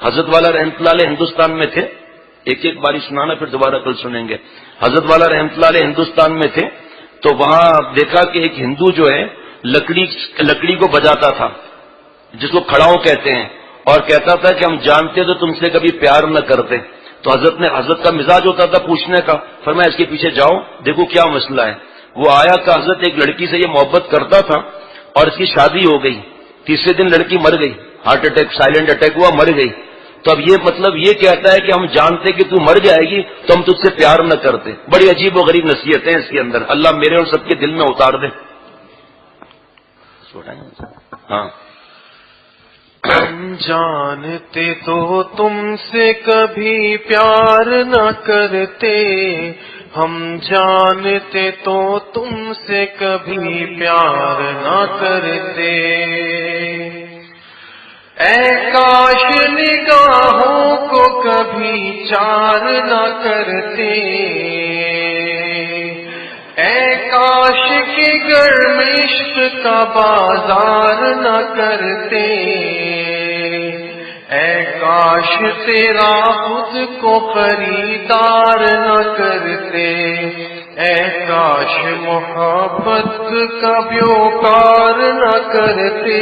حضرت والا رحمۃ اللہ علیہ ہندوستان میں تھے، ایک باری سنانا پھر دوبارہ کل سنیں گے. حضرت والا رحمۃ اللہ علیہ ہندوستان میں تھے تو وہاں دیکھا کہ ایک ہندو جو ہے لکڑی کو بجاتا تھا، جس کو کھڑاؤں کہتے ہیں، اور کہتا تھا کہ ہم جانتے تو تم سے کبھی پیار نہ کرتے. تو حضرت کا مزاج ہوتا تھا پوچھنے کا، فرمایا اس کے پیچھے جاؤ دیکھو کیا مسئلہ ہے. وہ آیا کہ حضرت ایک لڑکی سے یہ محبت کرتا تھا اور اس کی شادی ہو گئی، تیسرے دن لڑکی مر گئی، ہارٹ اٹیک سائلنٹ اٹیک ہوا، مر گئی. تو اب یہ مطلب یہ کہتا ہے کہ ہم جانتے کہ تو مر جائے گی تو ہم تجھ سے پیار نہ کرتے. بڑی عجیب و غریب نصیحتیں اس کے اندر، اللہ میرے اور سب کے دل میں اتار دے. ہاں ہم جانتے تو تم سے کبھی پیار نہ کرتے، ہم جانتے تو تم سے کبھی پیار نہ کرتے. اے کاش نگاہوں کو کبھی چار نہ کرتے، اے کاش کے گرم عشق کا بازار نہ کرتے، اے کاش تیرا خود کو خریدار نہ کرتے، اے کاش محبت کا بیوقار نہ کرتے.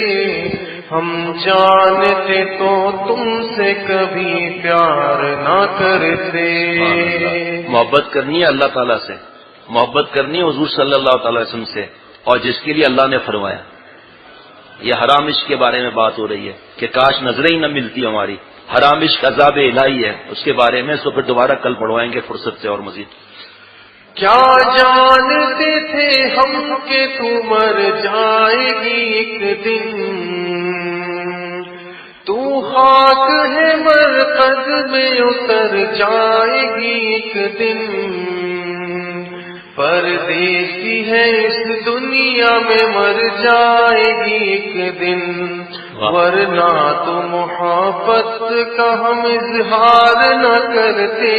ہم جانتے تو تم سے کبھی پیار نہ کرتے. محبت کرنی ہے اللہ تعالیٰ سے، محبت کرنی ہے حضور صلی اللہ تعالی وسلم سے، اور جس کے لیے اللہ نے فرمایا. یہ حرام عشق کے بارے میں بات ہو رہی ہے کہ کاش نظریں ہی نہ ملتی ہماری. حرام عشق عذاب الہی ہے، اس کے بارے میں اس کو پھر دوبارہ کل پڑھوائیں گے فرصت سے اور مزید. کیا جانتے تھے ہم کہ تو مر جائے گی ایک دن، تو خاک ہے مرقد میں اتر جائے گی ایک دن. پردیسی ہے اس دنیا میں مر جائے گی ایک دن، ورنہ تو محبت کا ہم اظہار نہ کرتے.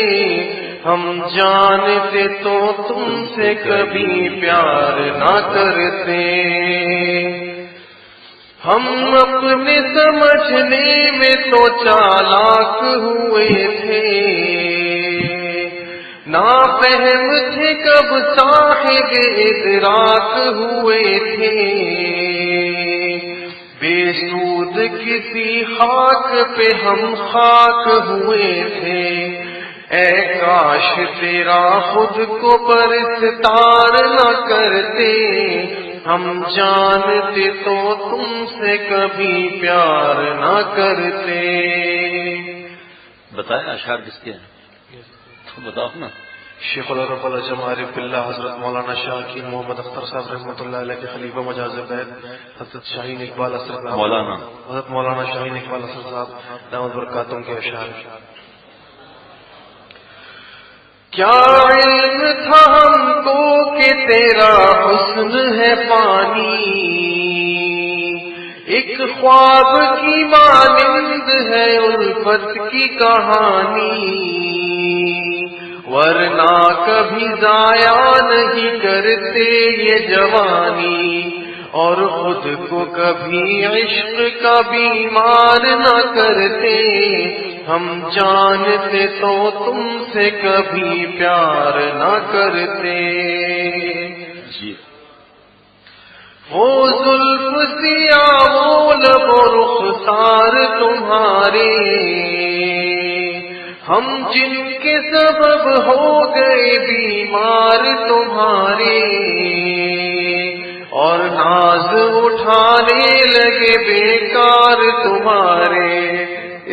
ہم جانتے تو تم سے کبھی پیار نہ کرتے. ہم اپنے سمجھنے میں تو چالاک ہوئے تھے، نافہم تھے کب صاحب ادراک ہوئے تھے. بے سود کسی خاک پہ ہم خاک ہوئے تھے. اے کاش تیرا خود کو پرستار نہ کرتے. ہم جانتے تو تم سے کبھی پیار نہ کرتے. بتایا اشعار کس کے ہیں تو بتاؤ نا. شیخ العرب العجم عارف اللہ حضرت مولانا شاکین محمد اختر صاحب رحمۃ اللہ علیہ کے خلیفہ مجاز بیت حضرت شاہین اقبال اسد حضرت مولانا شاہین اقبال اسد صاحب دامت برکاتہم کے اشعار. کیا علم تھا ہم کو کہ تیرا حسن ہے پانی، ایک خواب کی مانند ہے الفت کی کہانی. ورنہ کبھی ضائع نہیں کرتے یہ جوانی، اور خود کو کبھی عشق کا بیمار نہ کرتے. ہم جانتے تو تم سے کبھی پیار نہ کرتے. وہ زلف سیاہ وہ لب و رخسار تمہارے، ہم جن کے سبب ہو گئے بیمار تمہارے. اور ناز اٹھانے لگے بیکار تمہارے.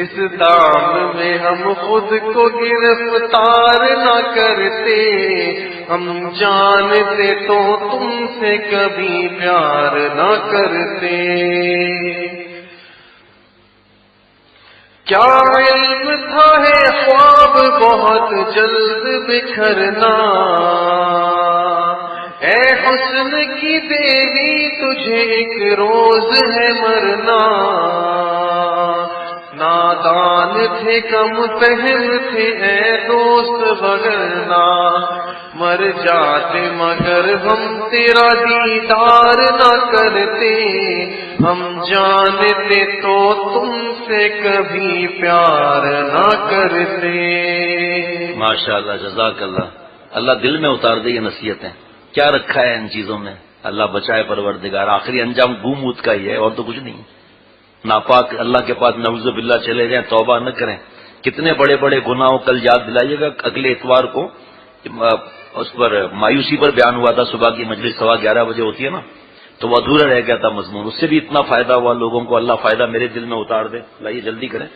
اس دام میں ہم خود کو گرفتار نہ کرتے. ہم جانتے تو تم سے کبھی پیار نہ کرتے. کیا علم تھا ہے خواب بہت جلد بکھرنا، اے حسن کی دیوی تجھے ایک روز ہے مرنا. نادان تھے کم فہم تھے اے دوست وگرنہ، مر جاتے مگر ہم تیرا دیدار نہ کرتے. ہم جانتے تو تم سے کبھی پیار نہ کرتے. ماشاءاللہ، جزاک اللہ. اللہ دل میں اتار دے یہ نصیحتیں. کیا رکھا ہے ان چیزوں میں؟ اللہ بچائے پروردگار. آخری انجام گو کا ہی ہے اور تو کچھ نہیں. ناپاک اللہ کے پاس نعوذ باللہ چلے جائیں، توبہ نہ کریں. کتنے بڑے بڑے گناہوں کل یاد دلائیے گا. اگلے اتوار کو اس پر مایوسی پر بیان ہوا تھا. صبح کی مجلس 11:15 بجے ہوتی ہے نا، تو وہ ادھورا رہ گیا تھا مضمون. اس سے بھی اتنا فائدہ ہوا لوگوں کو. اللہ فائدہ میرے دل میں اتار دے. اللہ یہ جلدی کریں.